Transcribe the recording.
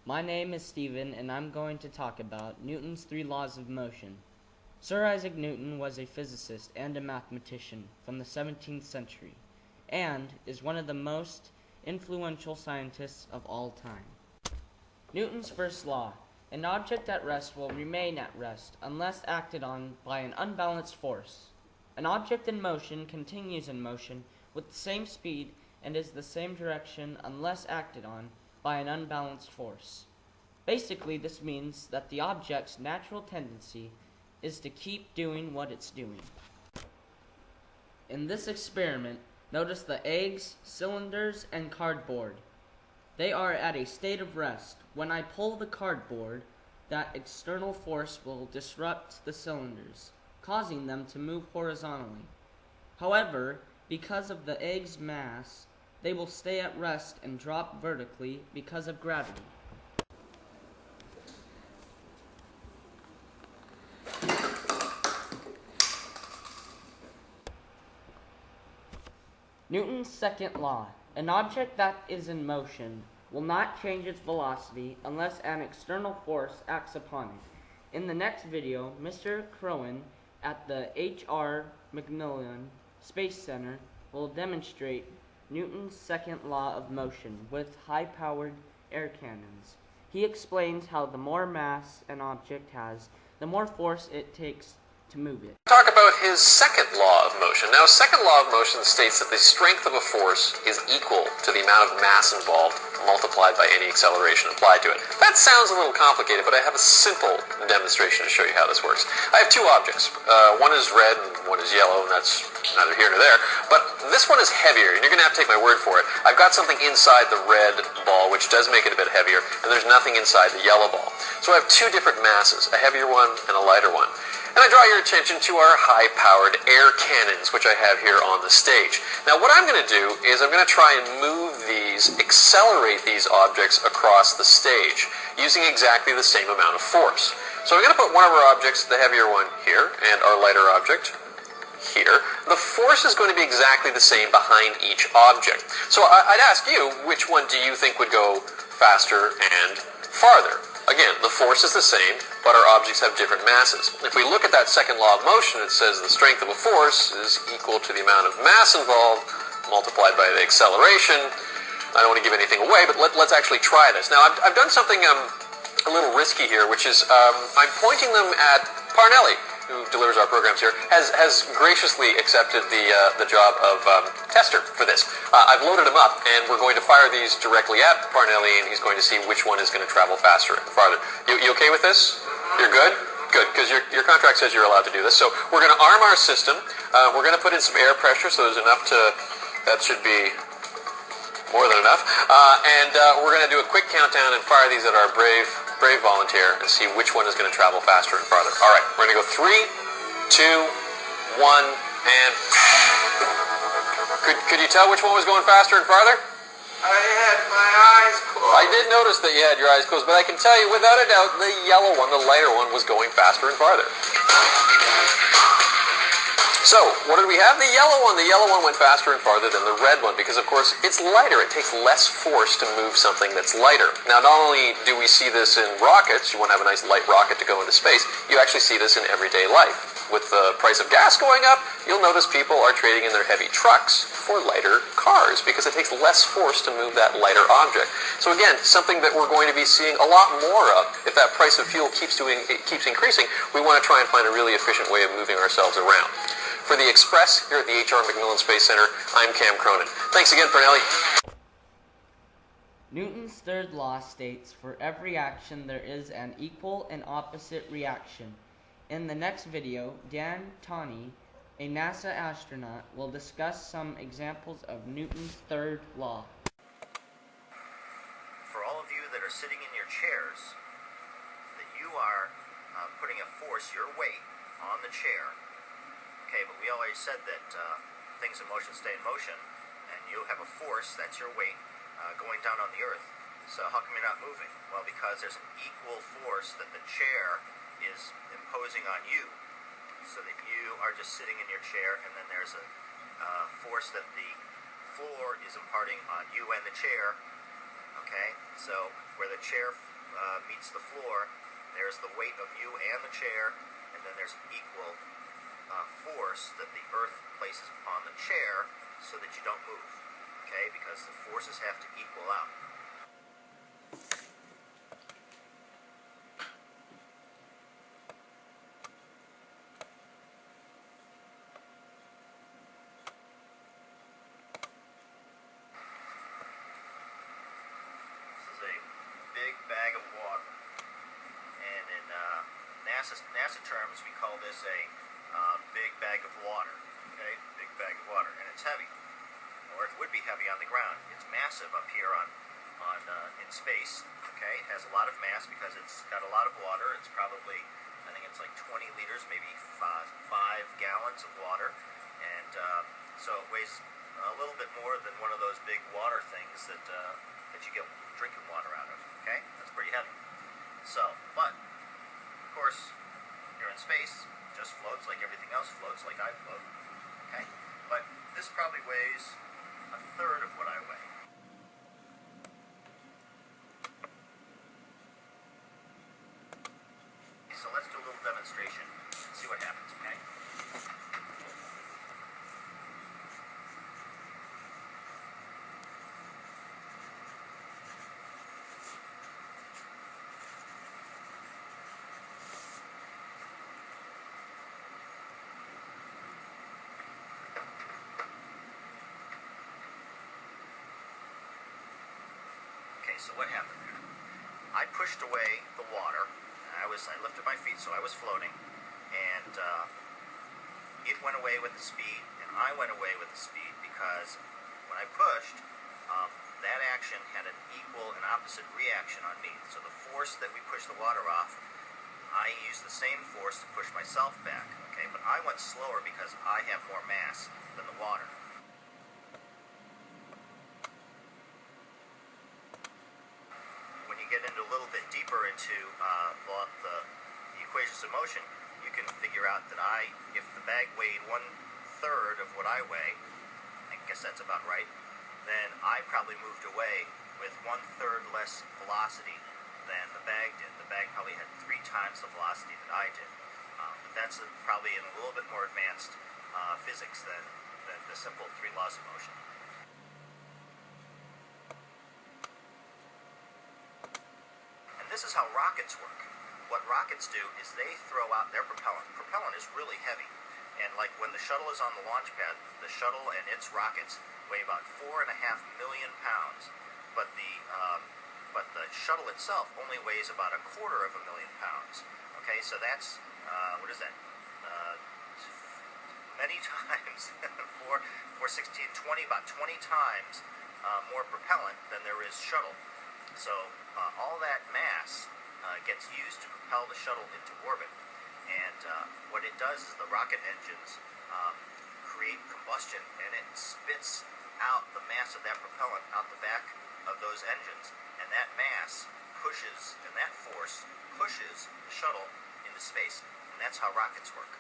My name is Stephen, and I'm going to talk about Newton's three laws of motion. Sir Isaac Newton was a physicist and a mathematician from the 17th century, and is one of the most influential scientists of all time. Newton's first law: an object at rest will remain at rest unless acted on by an unbalanced force. An object in motion continues in motion with the same speed and is the same direction unless acted on by an unbalanced force. Basically, this means that the object's natural tendency is to keep doing what it's doing. In this experiment, notice the eggs, cylinders, and cardboard. They are at a state of rest. When I pull the cardboard, that external force will disrupt the cylinders, causing them to move horizontally. However, because of the egg's mass, they will stay at rest and drop vertically because of gravity. Newton's second law: an object that is in motion will not change its velocity unless an external force acts upon it. In the next video, Mr. Crowan at the H.R. Macmillan Space Center will demonstrate Newton's second law of motion with high-powered air cannons. He explains how the more mass an object has, the more force it takes to move it. Talk about his second law of motion. Now, second law of motion states that the strength of a force is equal to the amount of mass involved multiplied by any acceleration applied to it. That sounds a little complicated, but I have a simple demonstration to show you how this works. I have two objects. One is red and one is yellow, and that's neither here nor there. But this one is heavier, and you're going to have to take my word for it. I've got something inside the red ball, which does make it a bit heavier, and there's nothing inside the yellow ball. So I have two different masses, a heavier one and a lighter one. And I draw your attention to our high-powered air cannons, which I have here on the stage. Now, what I'm going to do is I'm going to try and move these, accelerate these objects across the stage, using exactly the same amount of force. So I'm going to put one of our objects, the heavier one, here, and our lighter object here. The force is going to be exactly the same behind each object. So I'd ask you, which one do you think would go faster and farther? Again, the force is the same, but our objects have different masses. If we look at that second law of motion, it says the strength of a force is equal to the amount of mass involved multiplied by the acceleration. I don't want to give anything away, but let's actually try this. Now, I've done something a little risky here, which is I'm pointing them at Parnelli, who delivers our programs here, has graciously accepted the job of tester for this. I've loaded him up, and we're going to fire these directly at Parnelli, and he's going to see which one is going to travel faster and farther. You okay with this? You're good? Good, because your contract says you're allowed to do this. So we're going to arm our system. We're going to put in some air pressure, so there's enough to, that should be more than enough. And we're going to do a quick countdown and fire these at our brave volunteer and see which one is going to travel faster and farther. All right, we're going to go 3, 2, 1, and... Could you tell which one was going faster and farther? I had my eyes closed. I did notice that you had your eyes closed, but I can tell you without a doubt the yellow one, the lighter one, was going faster and farther. So, what did we have? The yellow one. The yellow one went faster and farther than the red one because, of course, it's lighter. It takes less force to move something that's lighter. Now, not only do we see this in rockets, you want to have a nice light rocket to go into space, you actually see this in everyday life. With the price of gas going up, you'll notice people are trading in their heavy trucks for lighter cars because it takes less force to move that lighter object. So again, something that we're going to be seeing a lot more of. If that price of fuel keeps increasing, we want to try and find a really efficient way of moving ourselves around. For the Express here at the H.R. Macmillan Space Center, I'm Cam Cronin. Thanks again, Parnelli. Newton's third law states, for every action there is an equal and opposite reaction. In the next video, Dan Tawney, a NASA astronaut, will discuss some examples of Newton's third law. For all of you that are sitting in your chairs, that you are putting a force, your weight, on the chair. Okay, but we already said that things in motion stay in motion, and you have a force, that's your weight, going down on the earth. So how come you're not moving? Well, because there's an equal force that the chair is imposing on you, so that you are just sitting in your chair, and then there's a force that the floor is imparting on you and the chair. Okay, so where the chair meets the floor, there's the weight of you and the chair, and then there's equal force that the earth places upon the chair so that you don't move, okay? Because the forces have to equal out. This is a big bag of water, and in NASA terms, we call this a big bag of water. Okay, big bag of water, and it's heavy, or it would be heavy on the ground. It's massive up here on in space. Okay, it has a lot of mass because it's got a lot of water. It's probably, I think it's like 20 liters, maybe 5 gallons of water, and so it weighs a little bit more than one of those big water things that you get drinking water out of. Okay, that's pretty heavy. So, but of course, you're in space. Just floats like everything else floats, like I float. Okay, but this probably weighs a third of what I weigh. So let's do a little demonstration and see what happens. Okay. Okay, so what happened there? I pushed away the water. I lifted my feet, so I was floating, and it went away with the speed, and I went away with the speed because when I pushed, that action had an equal and opposite reaction on me. So the force that we pushed the water off, I used the same force to push myself back. Okay, but I went slower because I have more mass than the water. Get into a little bit deeper into the equations of motion, you can figure out that if the bag weighed 1/3 of what I weigh, I guess that's about right, then I probably moved away with 1/3 less velocity than the bag did. The bag probably had 3 times the velocity that I did. But that's probably in a little bit more advanced physics than the simple 3 laws of motion. This is how rockets work. What rockets do is they throw out their propellant. Propellant is really heavy, and like when the shuttle is on the launch pad, the shuttle and its rockets weigh about 4.5 million pounds, but the shuttle itself only weighs about 250,000 pounds. Okay, so that's what is that? Many times, 4, 16, 20, about 20 times more propellant than there is shuttle. So all that mass gets used to propel the shuttle into orbit, and what it does is the rocket engines create combustion, and it spits out the mass of that propellant out the back of those engines, and that mass pushes, and that force pushes the shuttle into space, and that's how rockets work.